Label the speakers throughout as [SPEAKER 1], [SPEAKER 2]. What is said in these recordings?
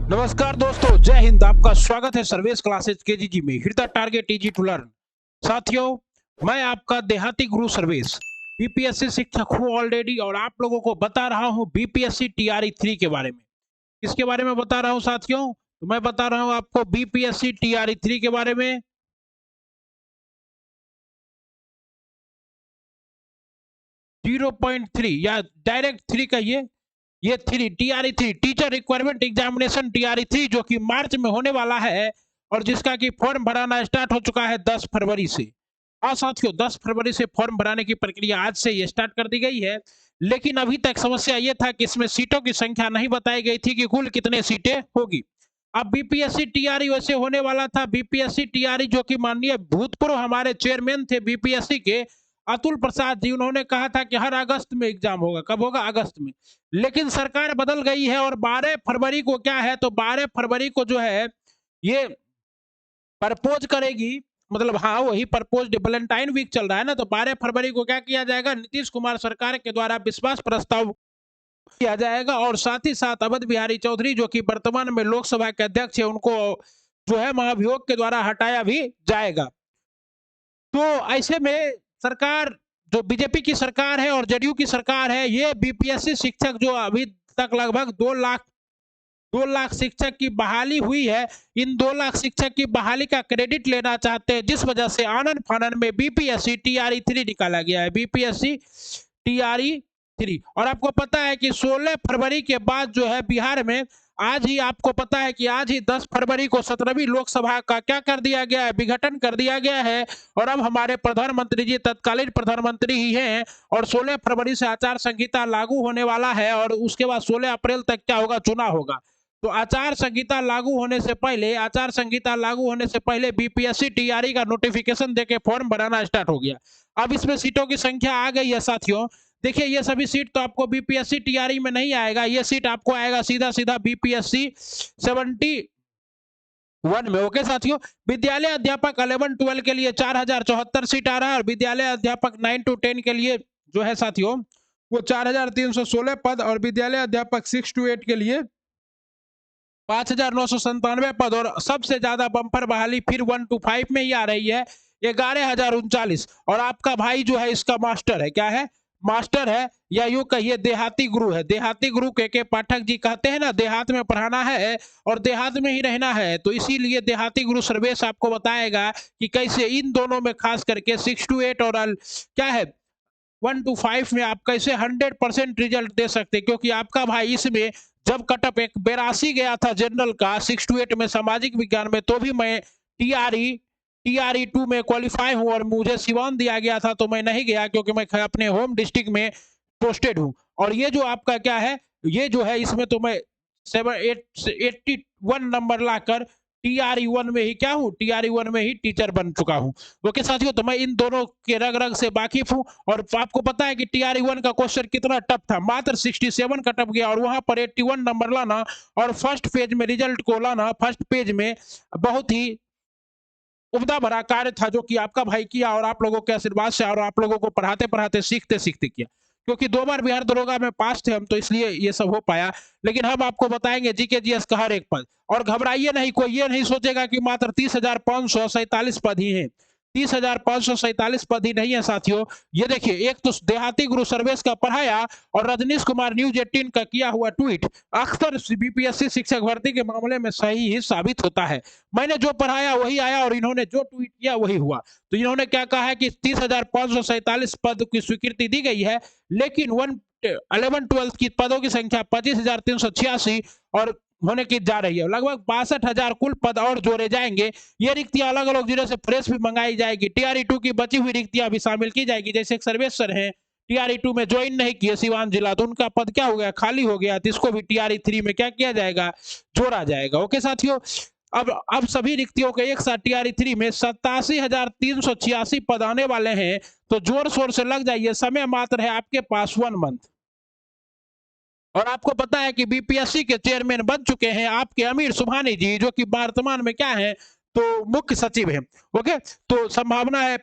[SPEAKER 1] नमस्कार दोस्तों, जय हिंद। आपका स्वागत है सर्वेश क्लासेज केजीजी में। Hit the target easy to learn. साथियों, मैं आपका देहाती गुरु सर्वेश बीपीएससी शिक्षक हूं ऑलरेडी, और आप लोगों को बता रहा हूं बीपीएससी टीआरई 3 के बारे में। किसके बारे में बता रहा हूं साथियों? तो मैं बता रहा हूं आपको बीपीएससी टीआरई 3 के बारे में। 0.3 या डायरेक्ट 3 कहिए। ये 3 TRE 3 teacher requirement examination TRE 3 जो कि मार्च में होने वाला है, और जिसका कि फॉर्म भराना स्टार्ट हो चुका है 10 फरवरी से। हाँ साथियों, 10 फरवरी से फॉर्म भराने की प्रक्रिया आज से ये स्टार्ट कर दी गई है। लेकिन अभी तक समस्या ये था कि इसमें सीटों की संख्या नहीं बताई गई थी कि कुल कितने सीटें होगी। अब बीपीएससी टीआरई वैसे होने वाला था। बीपीएससी टीआरई जो कि माननीय भूतपूर्व हमारे चेयरमैन थे बीपीएससी के, अतुल प्रसाद जी, उन्होंने कहा था कि हर अगस्त में एग्जाम होगा। कब होगा? अगस्त में। लेकिन सरकार बदल गई है, और 12 फरवरी को क्या है, तो 12 फरवरी को जो है ये प्रपोज करेगी। मतलब हाँ, वही प्रपोज, वैलेंटाइन वीक चल रहा है ना, तो 12 फरवरी को क्या किया जाएगा, नीतीश कुमार सरकार के द्वारा विश्वास प्रस्ताव किया जाएगा। और साथ ही साथ अवध बिहारी चौधरी जो कि वर्तमान में लोकसभा के अध्यक्ष है, उनको जो है महाभियोग के द्वारा हटाया भी जाएगा। तो ऐसे में सरकार, जो बीजेपी की सरकार है और जेडीयू की सरकार है, ये बीपीएससी शिक्षक जो अभी तक लगभग 2 लाख शिक्षक की बहाली हुई है, इन 2 लाख शिक्षक की बहाली का क्रेडिट लेना चाहते हैं, जिस वजह से आनन फानन में बीपीएससी टीआरई 3 निकाला गया है। BPSC TRE 3। और आपको पता है कि 16 फरवरी के बाद जो है बिहार में, आज ही आपको पता है कि आज ही 10 फरवरी को 17वीं लोकसभा का क्या कर दिया गया है, विघटन कर दिया गया है। और अब हमारे प्रधानमंत्री जी तत्कालीन प्रधानमंत्री ही हैं, और 16 फरवरी से आचार संहिता लागू होने वाला है, और उसके बाद 16 अप्रैल तक क्या होगा, चुनाव होगा। तो आचार संहिता लागू होने से पहले बीपीएससी टीआरई का नोटिफिकेशन देके फॉर्म भराना स्टार्ट हो गया। अब इसमें सीटों की संख्या आ गई है साथियों। देखिए, ये सभी सीट तो आपको बीपीएससी टीआरई में नहीं आएगा, ये सीट आपको आएगा सीधा सीधा बीपीएससी 71 में। ओके साथियों, विद्यालय अध्यापक 11-12 के लिए 4074 सीट आ रहा है, और विद्यालय अध्यापक 9 to 10 के लिए जो है साथियों, वो 4316 पद, और विद्यालय अध्यापक 6 to 8 के लिए 5,997 पद। और सबसे ज्यादा बंपर बहाली फिर 1 to 5 में ही आ रही है, 11,039। और आपका भाई जो है इसका मास्टर है। क्या है? मास्टर है, या यूं कहिए देहाती गुरु है। देहाती गुरु के पाठक जी कहते हैं ना, देहात में पढ़ाना है और देहात में ही रहना है, तो इसीलिए देहाती गुरु सर्वेश आपको बताएगा कि कैसे इन दोनों में, खास करके 6 to 8 और क्या है 1 to 5 में, आप कैसे 100% रिजल्ट दे सकते। क्योंकि आपका भाई इसमें जब कटअप एक 82 गया था जनरल का 6 to 8 में सामाजिक विज्ञान में, तो भी मैं टीआरई 2 में क्वालिफाई हूं, और मुझे सिवान दिया गया था तो मैं नहीं गया, क्योंकि मैं अपने होम डिस्ट्रिक्ट में पोस्टेड हूं। और ये जो आपका क्या है, ये जो है इसमें तो मैं 81 नंबर लाकर टीआरई 1 में ही क्या हूँ, टीआरई 1 में ही टीचर बन चुका हूँ। ओके साथियों, तो मैं इन दोनों के रग रग से वाकिफ हूँ। और आपको पता है कि टीआरई 1 का क्वेश्चन कितना टफ था, मात्र 67 का टफ गया, और वहां पर 81 नंबर लाना, और फर्स्ट पेज में रिजल्ट को लाना, फर्स्ट पेज में बहुत ही उपदा भरा कार्य था, जो कि आपका भाई किया, और आप लोगों के आशीर्वाद से, और आप लोगों को पढ़ाते पढ़ाते सीखते सीखते किया। क्योंकि 2 बार बिहार दरोगा में पास थे हम, तो इसलिए ये सब हो पाया। लेकिन हम आपको बताएंगे जीके जीएस का हर एक पद। और घबराइए नहीं, कोई ये नहीं सोचेगा कि मात्र 30,547 पद ही हैं। 30,547 पद ही नहीं है साथियों। ये देखिए, एक तो देहाती गुरु सर्वेश का पढ़ाया, और रजनीश कुमार न्यूज 18 का किया हुआ ट्वीट अक्सर बीपीएससी शिक्षक भर्ती के मामले में सही ही साबित होता है। मैंने जो पढ़ाया वही आया, और इन्होंने जो ट्वीट किया वही हुआ। तो इन्होंने क्या कहा है कि 30,547 पद की स्वीकृति दी गई है, लेकिन 11-12 की पदों की संख्या 25,386 और होने की जा रही है। लगभग 62,000 कुल पद और जोड़े जाएंगे। ये रिक्तियां अलग अलग जिलों से फ्रेश भी मंगाई जाएगी। टीआरई 2 की बची हुई रिक्तियां भी शामिल की जाएगी। जैसे एक सर्वेश सर हैं, टीआरई 2 में ज्वाइन नहीं किए सिवान जिला, तो उनका पद क्या हो गया, खाली हो गया। तो इसको भी टीआरई 3 में क्या किया जाएगा, जोड़ा जाएगा। ओके साथियों, अब सभी रिक्तियों के एक साथ टीआरई 3 में 87,386 पद आने वाले हैं। तो जोर शोर से लग जाइए, समय मात्र है आपके पास 1 मंथ। और आपको पता है कि बीपीएससी के चेयरमैन बन चुके हैं आपके अमीर सुबहानी जी, जो कि वर्तमान में क्या है, तो मुख्य सचिव है। ओके, तो संभावना है,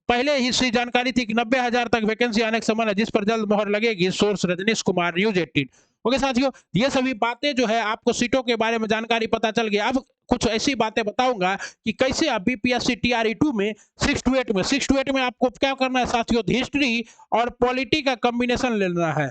[SPEAKER 1] पहले ही से जानकारी थी कि 90,000 तक वैकेंसी आने की संभावना है, जिस पर जल्द मोहर लगेगी। Source Rajneesh Kumar news 18। Okay साथियों, ये सभी बातें जो है आपको सीटों के बारे में जानकारी पता चल गया। अब कुछ ऐसी बातें बताऊंगा कि कैसे आप बीपीएससी टीआरई 2 में 6 to 8 में आपको क्या करना है साथियों, हिस्ट्री और पॉलिटी का कॉम्बिनेशन लेना है।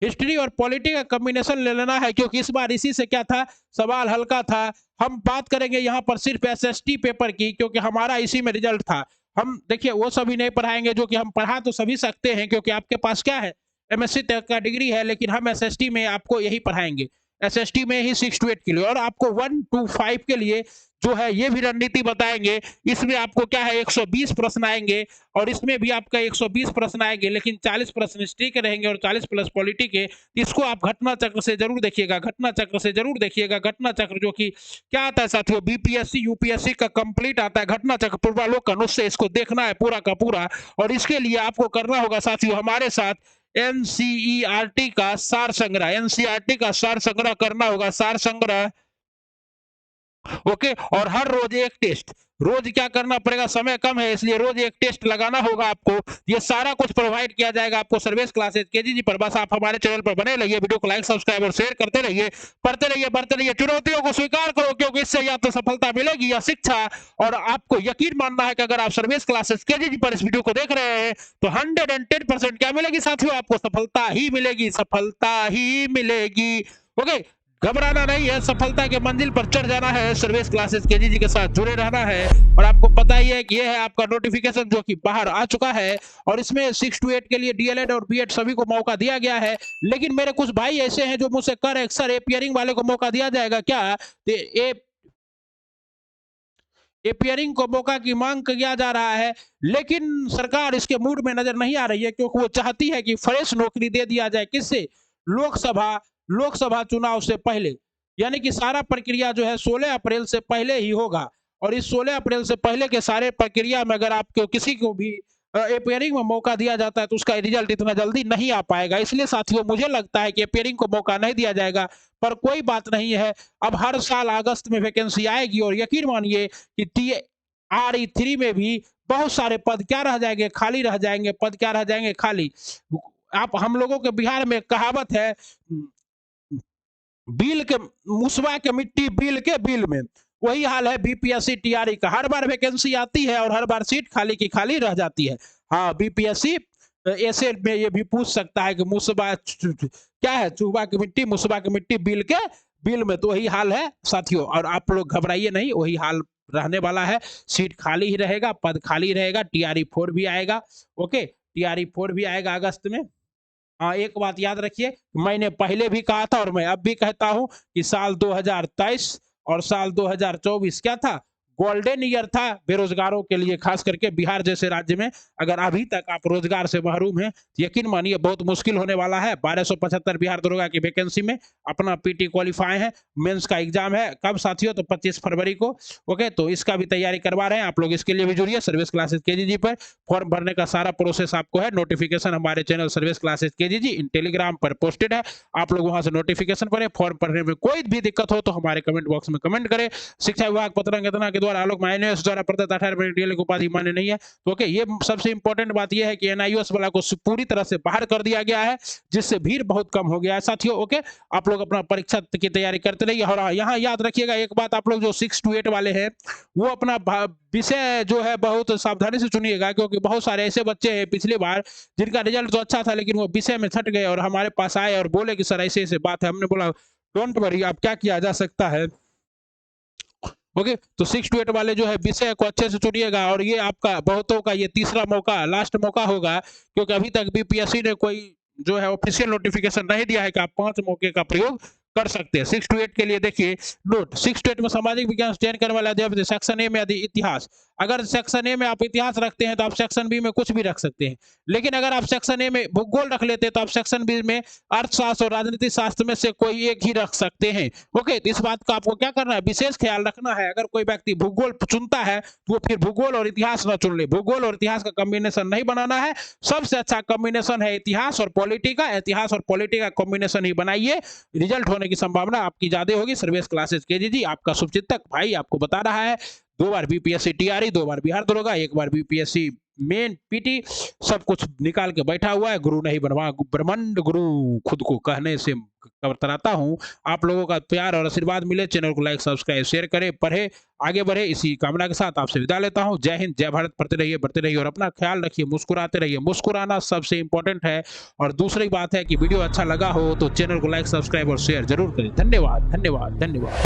[SPEAKER 1] हिस्ट्री और पॉलिटी का कॉम्बिनेशन ले लेना है, क्योंकि इस बार इसी से क्या था, सवाल हल्का था। हम बात करेंगे यहाँ पर सिर्फ एसएसटी पेपर की, क्योंकि हमारा इसी में रिजल्ट था। हम देखिए वो सभी नहीं पढ़ाएंगे जो कि हम पढ़ा तो सभी सकते हैं, क्योंकि आपके पास क्या है, एमएससी तक का डिग्री है, लेकिन हम एसएसटी में आपको यही पढ़ाएंगे। एसएसटी में ही 6 to 8 के लिए, और आपको 1 to 5 के लिए जो है ये भी रणनीति बताएंगे। इसमें आपको क्या है 120 प्रश्न आएंगे, और इसमें भी आपका 120 प्रश्न आएंगे, लेकिन 40 प्रश्न हिस्ट्री के रहेंगे और 40 प्लस पॉलिटी के। इसको आप घटना चक्र से जरूर देखिएगा, घटना चक्र से जरूर देखिएगा। घटना चक्र जो कि क्या आता है साथियों, बीपीएससी यूपीएससी का कंप्लीट आता है घटना चक्र पूर्वालोकन, उससे इसको देखना है पूरा का पूरा। और इसके लिए आपको करना होगा साथियों हमारे साथ एनसीईआरटी का सार संग्रह, एनसीईआरटी का सार संग्रह करना होगा, सार संग्रह। ओके, और हर रोज एक टेस्ट, रोज क्या करना पड़ेगा, समय कम है इसलिए रोज एक टेस्ट लगाना होगा आपको। ये सारा कुछ प्रोवाइड किया जाएगा आपको सर्विस क्लासेस केजीजी पर। बस आप हमारे चैनल पर बने रहिए, वीडियो को लाइक सब्सक्राइब और शेयर करते रहिए, पढ़ते रहिए, बढ़ते रहिए। चुनौतियों को स्वीकार करो, क्योंकि इससे या तो सफलता मिलेगी या शिक्षा। और आपको यकीन मानना है कि अगर आप सर्विस क्लासेस केजीजी पर इस वीडियो को देख रहे हैं तो 110% क्या मिलेगी साथियों, आपको सफलता ही मिलेगी, सफलता ही मिलेगी। ओके, घबराना नहीं है, सफलता के मंजिल पर चढ़ जाना है, सर्विस क्लासेस केजीजी के साथ जुड़े रहना है। और आपको पता ही है कि ये है आपका नोटिफिकेशन जो कि बाहर आ चुका है, और इसमें 6 to 8 के लिए डीएलएड और बीएड सभी को मौका दिया गया है। लेकिन मेरे कुछ भाई ऐसे हैं जो मुझसे कह रहे हैं सर एपियरिंग वाले को मौका दिया जाएगा क्या, एपियरिंग को मौका की मांग किया जा रहा है, लेकिन सरकार इसके मूड में नजर नहीं आ रही है, क्योंकि वो चाहती है कि फ्रेश नौकरी दे दिया जाए। किससे, लोकसभा लोकसभा चुनाव से पहले, यानी कि सारा प्रक्रिया जो है 16 अप्रैल से पहले ही होगा। और इस 16 अप्रैल से पहले के सारे प्रक्रिया में अगर आपको किसी को भी एपियरिंग में मौका दिया जाता है तो उसका रिजल्ट इतना जल्दी नहीं आ पाएगा। इसलिए साथियों मुझे लगता है कि एपियरिंग को मौका नहीं दिया जाएगा, पर कोई बात नहीं है। अब हर साल अगस्त में वैकेंसी आएगी, और यकीन मानिए कि टीआरई 3 में भी बहुत सारे पद क्या रह जाएंगे, खाली रह जाएंगे, पद क्या रह जाएंगे, खाली। आप, हम लोगों के बिहार में कहावत है, बिल के मुसवा के मिट्टी बिल के बिल में, वही हाल है बीपीएससी टीआरई का। हर बार वैकेंसी आती है और हर बार सीट खाली की खाली रह जाती है। हाँ, बीपीएससी ऐसे में ये भी पूछ सकता है कि मुसवा क्या है, चूबा की मिट्टी, मुसवा की मिट्टी बिल के बिल में, तो वही हाल है साथियों। और आप लोग घबराइए नहीं, वही हाल रहने वाला है, सीट खाली ही रहेगा, पद खाली रहेगा। टीआरई 4 भी आएगा। ओके, टीआरई 4 भी आएगा अगस्त में। हाँ, एक बात याद रखिए, मैंने पहले भी कहा था और मैं अब भी कहता हूं कि साल 2023 और साल 2024 क्या था, गोल्डन ईयर था बेरोजगारों के लिए। खास करके बिहार जैसे राज्य में अगर अभी तक आप रोजगार से महरूम हैं, यकीन मानिए बहुत मुश्किल होने वाला है। 1275 बिहार दरोगा की वैकेंसी में अपना पीटी क्वालिफाई है, मेंस का एग्जाम है कब साथियों, तो 25 फरवरी को। ओके, तो इसका भी तैयारी करवा रहे हैं आप लोग, इसके लिए भी जुड़िए सर्विस क्लासेस केजीजी पर। फॉर्म भरने का सारा प्रोसेस आपको है, नोटिफिकेशन हमारे channel service classes KGG in Telegram पर पोस्टेड है, आप लोग वहां से नोटिफिकेशन पढ़े। फॉर्म भरने में कोई भी दिक्कत हो तो हमारे कमेंट बॉक्स में कमेंट करें। शिक्षा विभाग पत्रंगतना के द्वारा आलोक माइनस द्वारा प्रदत्त 18 मिनट डीएलएड उपाधि मान्य नहीं है। तो ओके, ये सबसे इंपॉर्टेंट बात यह है कि एनआईओएस वाला को पूरी तरह से बाहर कर दिया गया है, जिससे भीड़ बहुत कम हो गया है साथियों। ओके, आप लोग अपना परीक्षा की तैयारी करते रहिए। और यहाँ याद रखिएगा एक बात, आप लोग जो 6 to 8 वाले हैं वो अपना विषय जो है बहुत सावधानी से चुनिएगा, क्योंकि बहुत सारे ऐसे बच्चे हैं पिछली बार जिनका रिजल्ट तो अच्छा था लेकिन वो विषय में छट गए और हमारे पास आए और बोले कि सर ऐसे ऐसे बात है। हमने बोला डोंट वरी, आप क्या किया जा सकता है। ओके, तो 6 to 8 वाले जो है विषय को अच्छे से चुनिएगा। और ये आपका बहुतों का ये तीसरा मौका, लास्ट मौका होगा, क्योंकि अभी तक बीपीएससी ने कोई जो है ऑफिशियल नोटिफिकेशन नहीं दिया है कि आप 5 मौके का प्रयोग कर सकते हैं। 6 to 8 के लिए देखिए नोट, 6 to 8 में सामाजिक विज्ञान चयन करने वाला अध्यापक सेक्शन ए में यदि इतिहास, अगर सेक्शन ए में आप इतिहास रखते हैं तो आप सेक्शन बी में कुछ भी रख सकते हैं। लेकिन अगर आप सेक्शन ए में भूगोल रख लेते हैं तो आप सेक्शन बी में अर्थशास्त्र और राजनीति शास्त्र में से कोई एक ही रख सकते हैं। ओके, तो इस बात का आपको क्या करना है, विशेष ख्याल रखना है। अगर कोई व्यक्ति भूगोल चुनता है तो वो फिर भूगोल और इतिहास ना चुन ले, भूगोल और इतिहास का कॉम्बिनेशन नहीं बनाना है। सबसे अच्छा कॉम्बिनेशन है इतिहास और पॉलिटी का, इतिहास और पॉलिटी का कॉम्बिनेशन ही बनाइए, रिजल्ट होने की संभावना आपकी ज्यादा होगी। सर्विस क्लासेस केजीजी आपका शुभचिंतक भाई आपको बता रहा है। 2 बार बीपीएससी टीआरई, 2 बार बिहार दरोगा, 1 बार बीपीएससी मेन पीटी सब कुछ निकाल के बैठा हुआ है। गुरु नहीं बनवा, ब्रह्मांड गुरु खुद को कहने से कतराता हूँ। आप लोगों का प्यार और आशीर्वाद मिले, चैनल को लाइक सब्सक्राइब शेयर करें, पढ़े आगे बढ़े, इसी कामना के साथ आपसे विदा लेता हूँ। जय हिंद, जय भारत। पढ़ते रहिए, बढ़ते रहिए और अपना ख्याल रखिए, मुस्कुराते रहिए। मुस्कुराना सबसे इंपॉर्टेंट है। और दूसरी बात है कि वीडियो अच्छा लगा हो तो चैनल को लाइक सब्सक्राइब और शेयर जरूर करें। धन्यवाद, धन्यवाद, धन्यवाद।